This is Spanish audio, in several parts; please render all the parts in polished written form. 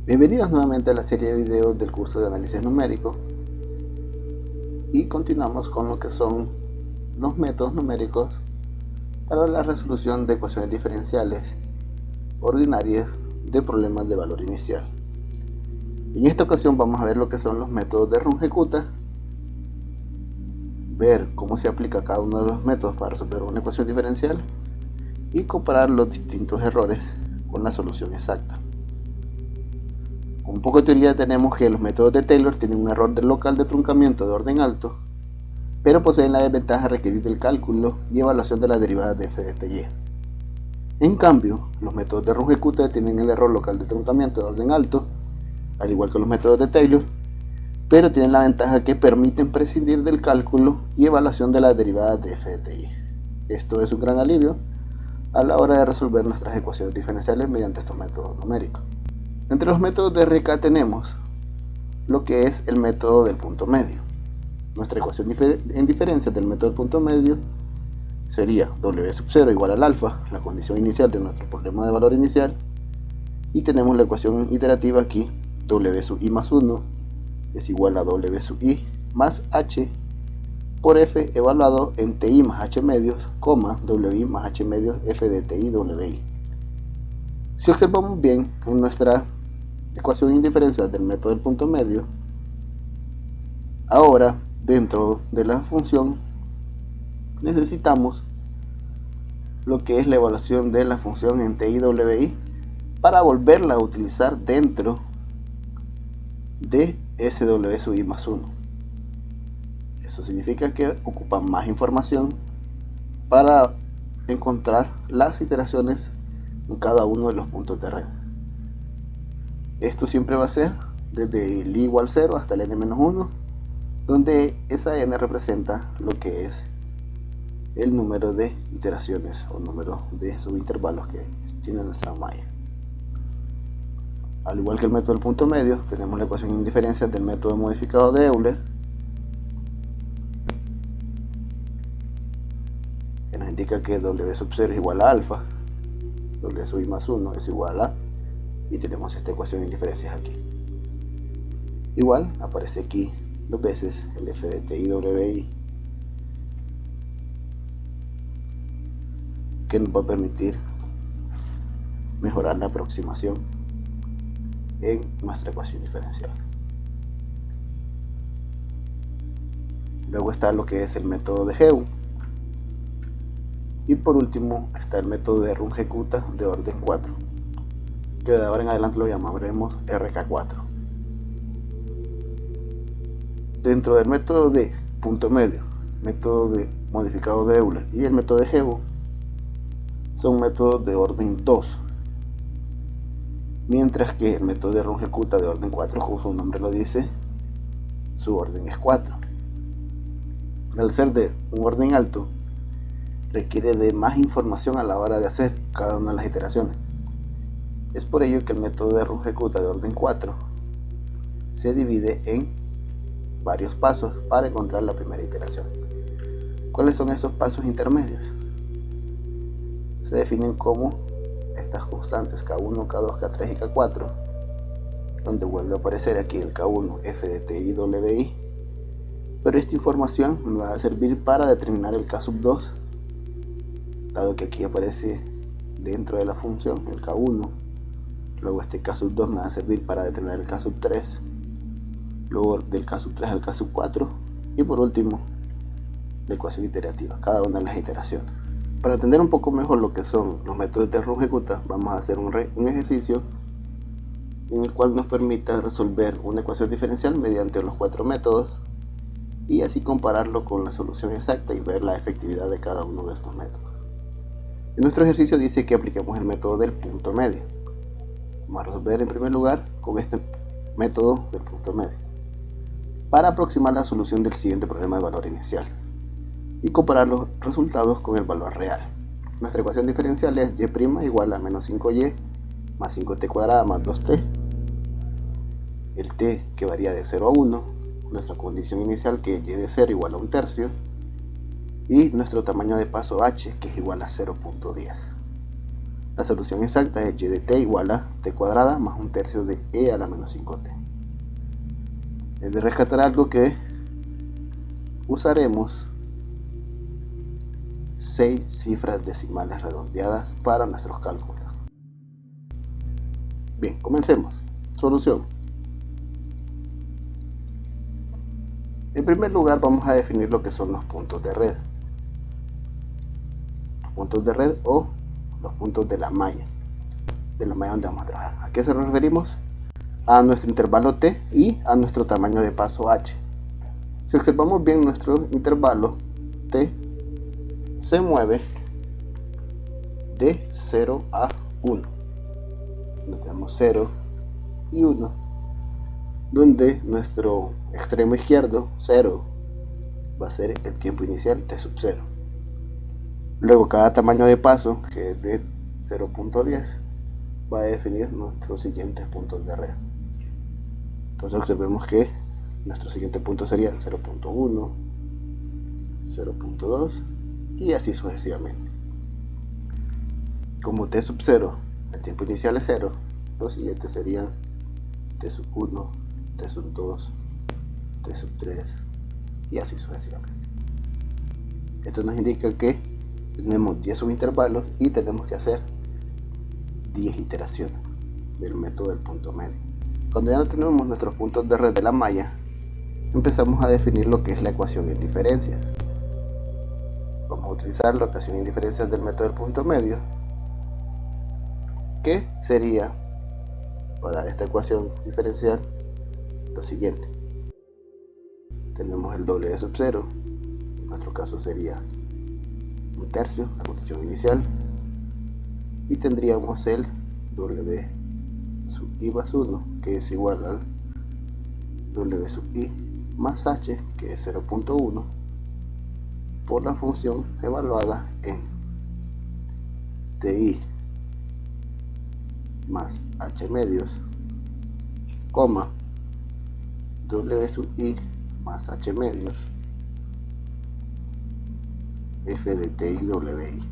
Bienvenidos nuevamente a la serie de videos del curso de análisis numérico y continuamos con lo que son los métodos numéricos para la resolución de ecuaciones diferenciales ordinarias de problemas de valor inicial. En esta ocasión vamos a ver lo que son los métodos de Runge-Kutta, ver cómo se aplica cada uno de los métodos para resolver una ecuación diferencial y comparar los distintos errores con la solución exacta. Con un poco de teoría tenemos que los métodos de Taylor tienen un error del local de truncamiento de orden alto, pero poseen la desventaja de requerir del cálculo y evaluación de las derivadas de f de t y. En cambio, los métodos de Runge-Kutta tienen el error local de truncamiento de orden alto, al igual que los métodos de Taylor, pero tienen la ventaja que permiten prescindir del cálculo y evaluación de las derivadas de f de t y. Esto es un gran alivio a la hora de resolver nuestras ecuaciones diferenciales mediante estos métodos numéricos. Entre los métodos de RK tenemos lo que es el método del punto medio. Nuestra ecuación en diferencias del método del punto medio sería W sub 0 igual al alfa, la condición inicial de nuestro problema de valor inicial, y tenemos la ecuación iterativa aquí, W sub i más 1 es igual a W sub i más h por f evaluado en ti más h medios, wi más h medios f de ti wi. Si observamos bien en nuestra ecuación en diferencias del método del punto medio, ahora dentro de la función necesitamos lo que es la evaluación de la función en ti wi para volverla a utilizar dentro de SW sub i más 1. Eso significa que ocupa más información para encontrar las iteraciones en cada uno de los puntos de red. Esto siempre va a ser desde el i igual 0 hasta el n-1, donde esa n representa lo que es el número de iteraciones o número de subintervalos que tiene nuestra malla. Al igual que el método del punto medio, tenemos la ecuación en diferencias del método modificado de Euler, que nos indica que W sub 0 es igual a alfa, W sub i más 1 es igual a, y tenemos esta ecuación en diferencias aquí. Igual aparece aquí dos veces el f de ti wi, que nos va a permitir mejorar la aproximación en nuestra ecuación diferencial. Luego está lo que es el método de Heu, y por último está el método de Runge-Kutta de orden 4, que de ahora en adelante lo llamaremos RK4. Dentro del método de punto medio, método de modificado de Euler y el método de Heu son métodos de orden 2, mientras que el método de Runge-Kutta de orden 4, como su nombre lo dice, su orden es 4. Al ser de un orden alto, requiere de más información a la hora de hacer cada una de las iteraciones. Es por ello que el método de Runge-Kutta de orden 4 se divide en varios pasos para encontrar la primera iteración. ¿Cuáles son esos pasos intermedios? Se definen como estas constantes K1, K2, K3 y K4, donde vuelve a aparecer aquí el K1, f de ti wi, pero esta información me va a servir para determinar el K sub 2, dado que aquí aparece dentro de la función el K1, luego este K sub 2 me va a servir para determinar el K sub 3, luego del K sub 3 al K sub 4, y por último la ecuación iterativa, cada una de las iteraciones. Para entender un poco mejor lo que son los métodos de Runge-Kutta, vamos a hacer un ejercicio en el cual nos permita resolver una ecuación diferencial mediante los 4 métodos y así compararlo con la solución exacta y ver la efectividad de cada uno de estos métodos. En nuestro ejercicio dice que apliquemos el método del punto medio. Vamos a resolver en primer lugar con este método del punto medio para aproximar la solución del siguiente problema de valor inicial y comparar los resultados con el valor real. Nuestra ecuación diferencial es y' igual a menos 5y más 5t cuadrada más 2t, el t que varía de 0 a 1, nuestra condición inicial que es y de 0 igual a 1/3, y nuestro tamaño de paso h que es igual a 0.10. La solución exacta es y de t igual a t cuadrada más 1/3 de e a la menos 5t. Es de rescatar algo que usaremos 6 cifras decimales redondeadas para nuestros cálculos. Bien, comencemos. Solución. En primer lugar vamos a definir lo que son los puntos de red. Los puntos de red o los puntos de la malla donde vamos a trabajar. ¿A qué se referimos? A nuestro intervalo t y a nuestro tamaño de paso h. Si observamos bien nuestro intervalo t se mueve de 0 a 1. Donde tenemos 0 y 1, donde nuestro extremo izquierdo, 0, va a ser el tiempo inicial t sub 0. Luego cada tamaño de paso, que es de 0.10, va a definir nuestros siguientes puntos de red. Entonces observemos que nuestro siguiente punto sería 0.1, 0.2 y así sucesivamente. Como t sub 0, el tiempo inicial es 0, los siguientes serían t sub 1, t sub 2, t sub 3 y así sucesivamente. Esto nos indica que tenemos 10 subintervalos y tenemos que hacer 10 iteraciones del método del punto medio. Cuando ya no tenemos nuestros puntos de red de la malla, empezamos a definir lo que es la ecuación en diferencias. Vamos a utilizar la ecuación en diferencias del método del punto medio, que sería, para esta ecuación diferencial, lo siguiente. Tenemos el doble de sub 0, en nuestro caso sería 1/3, la condición inicial, y tendríamos el w sub i más 1, que es igual al w sub i más h, que es 0.1, por la función evaluada en ti más h medios, coma, w sub i más h medios, f de t y wi.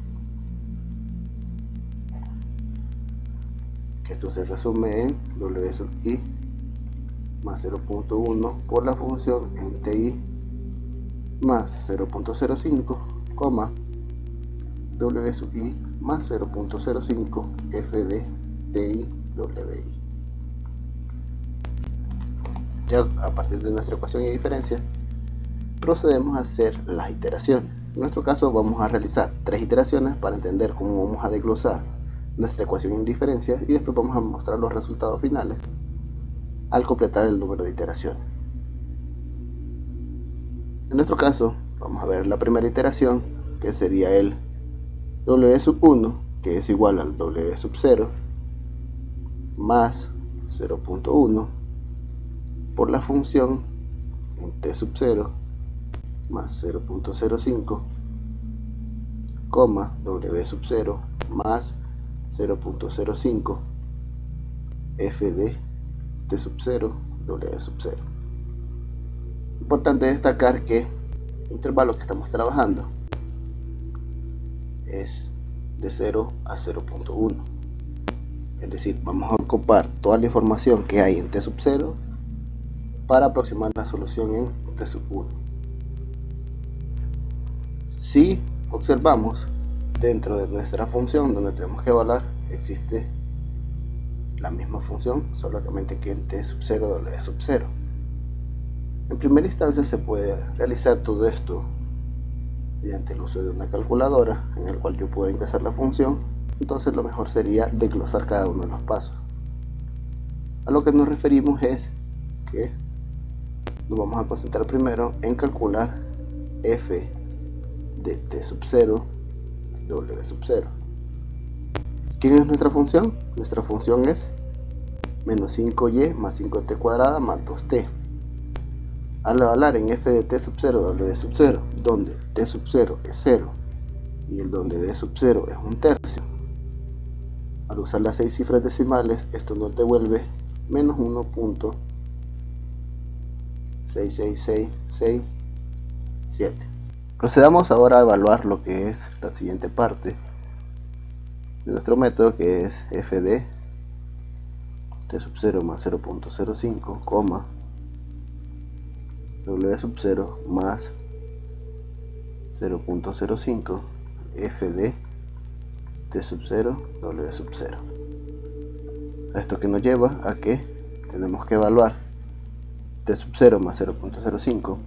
Que esto se resume en w sub i más 0.1 por la función en ti más 0.05, w sub i más 0.05 f de ti wi. Ya a partir de nuestra ecuación y diferencia, procedemos a hacer las iteraciones. En nuestro caso vamos a realizar 3 iteraciones para entender cómo vamos a desglosar nuestra ecuación en diferencia, y después vamos a mostrar los resultados finales al completar el número de iteraciones. En nuestro caso vamos a ver la primera iteración, que sería el w sub 1, que es igual al w sub 0 más 0.1 por la función en t sub 0 más 0.05, w sub 0 más 0.05 f de t sub 0 w sub 0. Importante destacar que el intervalo que estamos trabajando es de 0 a 0.1, es decir, vamos a ocupar toda la información que hay en t sub 0 para aproximar la solución en t sub 1. Si observamos, dentro de nuestra función donde tenemos que evaluar, existe la misma función, solamente que en t sub 0 w sub 0. En primera instancia se puede realizar todo esto mediante el uso de una calculadora, en el cual yo puedo ingresar la función. Entonces lo mejor sería desglosar cada uno de los pasos. A lo que nos referimos es que nos vamos a concentrar primero en calcular f de t sub 0 w sub 0. ¿Quién es nuestra función? Nuestra función es menos 5y más 5t cuadrada más 2t. Al evaluar en f de t sub 0 w sub 0, donde t sub 0 es 0 y el w sub 0 es 1/3, al usar las 6 cifras decimales, esto nos devuelve menos 1.66667. Procedamos ahora a evaluar lo que es la siguiente parte, de nuestro método, que es f de t sub 0 más 0.05, coma w sub 0 más 0.05 f de t sub 0 w sub 0. Esto que nos lleva a que tenemos que evaluar t sub 0 más 0.05,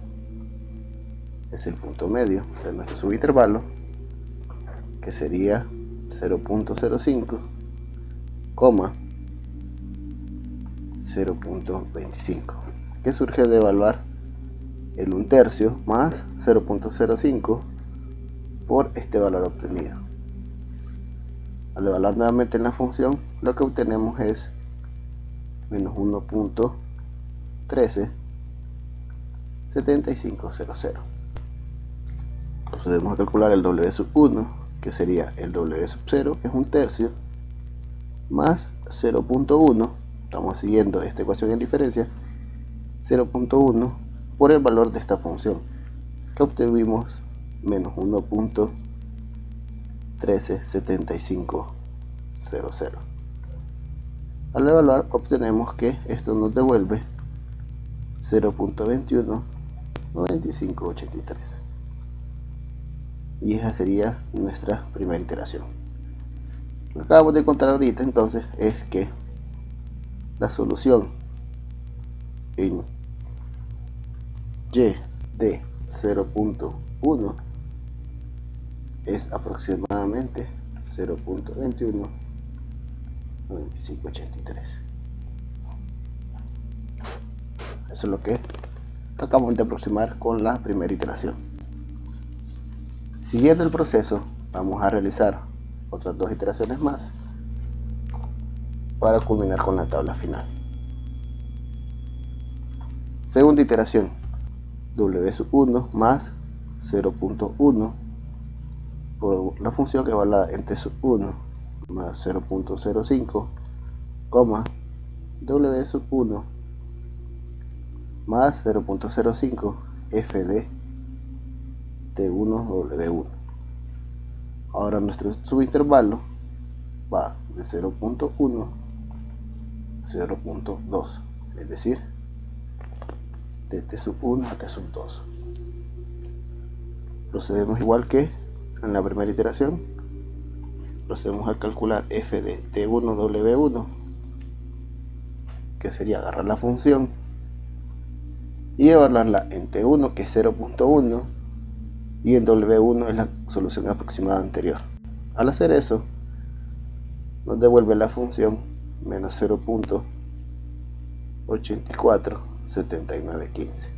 es el punto medio de nuestro subintervalo, que sería 0.05, coma 0.25, que surge de evaluar el 1/3 más 0.05 por este valor obtenido. Al evaluar nuevamente en la función, lo que obtenemos es menos 1.137500. Procedemos a calcular el w sub 1, que sería el w sub 0, que es 1/3, más 0.1, estamos siguiendo esta ecuación en diferencia, 0.1 por el valor de esta función, que obtuvimos menos 1.137500. Al evaluar obtenemos que esto nos devuelve 0.219583, y esa sería nuestra primera iteración. Lo que acabamos de encontrar ahorita entonces es que la solución en y de 0.1 es aproximadamente 0.219583. Eso es lo que acabamos de aproximar con la primera iteración. Siguiendo el proceso, vamos a realizar otras 2 iteraciones más para culminar con la tabla final. Segunda iteración, w sub 1 más 0.1 por la función evaluada en t sub 1 más 0.05, coma w sub 1 más 0.05 f de t1 w1. Ahora nuestro subintervalo va de 0.1 a 0.2, es decir, de t sub 1 a t sub 2. Procedemos igual que en la primera iteración. Procedemos a calcular f de t1 w1, que sería agarrar la función y evaluarla en t1, que es 0.1, y en w1 es la solución aproximada anterior. Al hacer eso, nos devuelve la función menos 0.847915.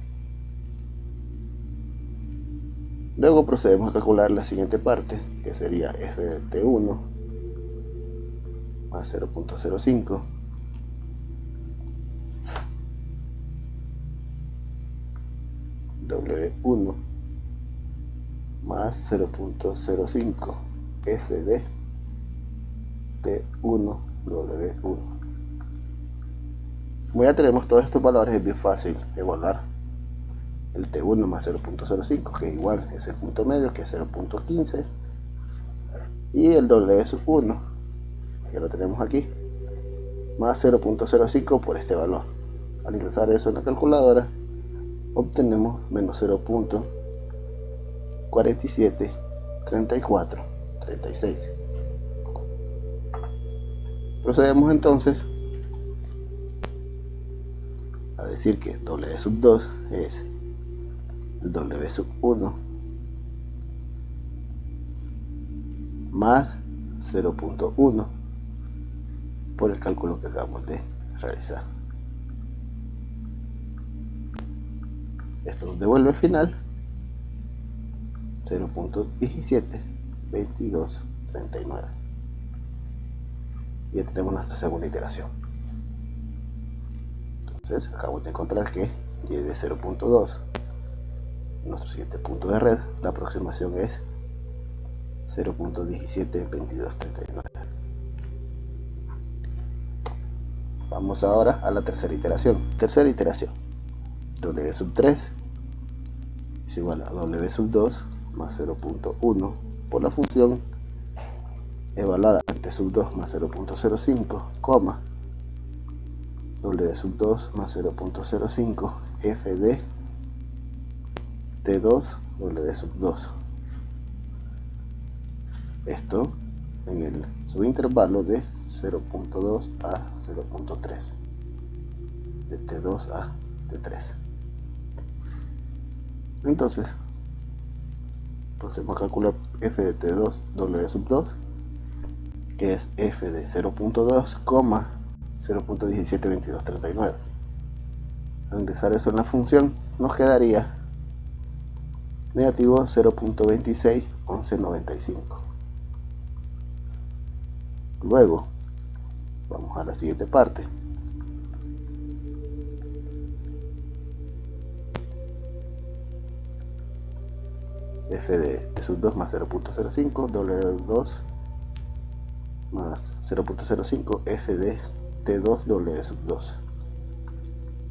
Luego procedemos a calcular la siguiente parte, que sería f de t1 más 0.05 w1 más 0.05 f de t1 w1. Como ya tenemos todos estos valores, es bien fácil evaluar el t1 más 0.05, que igual es el punto medio, que es 0.15, y el w sub 1, que lo tenemos aquí, más 0.05 por este valor. Al ingresar eso en la calculadora, obtenemos menos 0.473436. Procedemos entonces a decir que w sub 2 es el w sub 1 más 0.1 por el cálculo que acabamos de realizar. Esto nos devuelve al final 0.172239. Y ya tenemos nuestra segunda iteración. Entonces acabamos de encontrar que y de 0.2, nuestro siguiente punto de red, la aproximación es 0.172239. Vamos ahora a la tercera iteración. Tercera iteración, w sub 3 es igual a w sub 2 más 0.1 por la función evaluada t sub 2 más 0.05, coma, w sub 2 más 0.05 f de t2 w sub 2. Esto en el subintervalo de 0.2 a 0.3, de t2 a t3. Entonces procedemos a calcular f de t2 w sub 2, que es f de 0.2, 0.172239. Al ingresar eso en la función nos quedaría negativo 0.261195. Luego vamos a la siguiente parte. F de sub 2 más 0.05, W2 más 0.05, F de T2 W sub 2.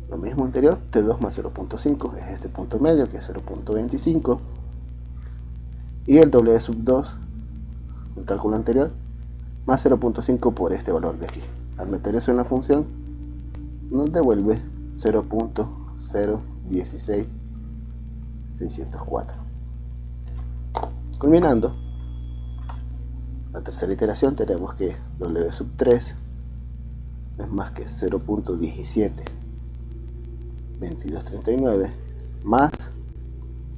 Lo mismo anterior, T2 más 0.5 es este punto medio que es 0.25. Y el W sub 2, el cálculo anterior, más 0.5 por este valor de aquí. Al meter eso en la función, nos devuelve 0.016604. Culminando la tercera iteración, tenemos que W sub 3 no es más que 0.172239 más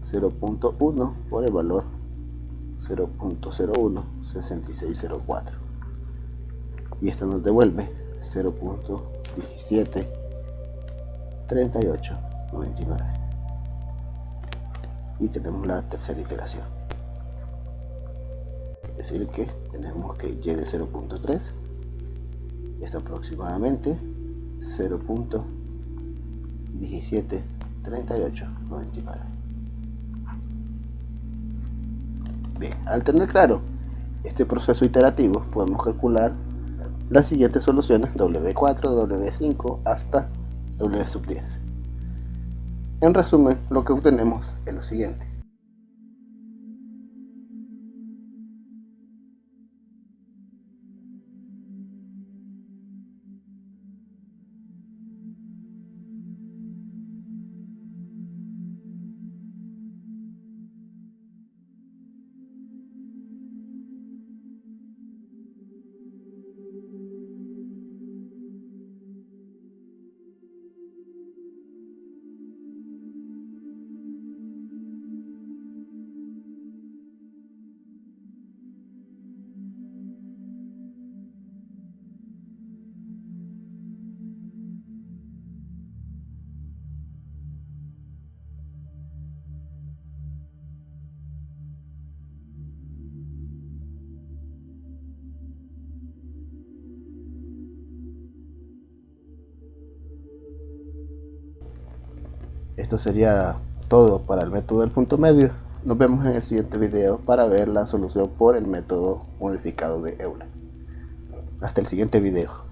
0.1 por el valor 0.016604, y esto nos devuelve 0.173899, y tenemos la tercera iteración. Es decir que tenemos que y de 0.3 es aproximadamente 0.173899. Bien, al tener claro este proceso iterativo, podemos calcular las siguientes soluciones W4, W5 hasta W sub 10. En resumen, lo que obtenemos es lo siguiente. Esto sería todo para el método del punto medio. Nos vemos en el siguiente video para ver la solución por el método modificado de Euler. Hasta el siguiente video.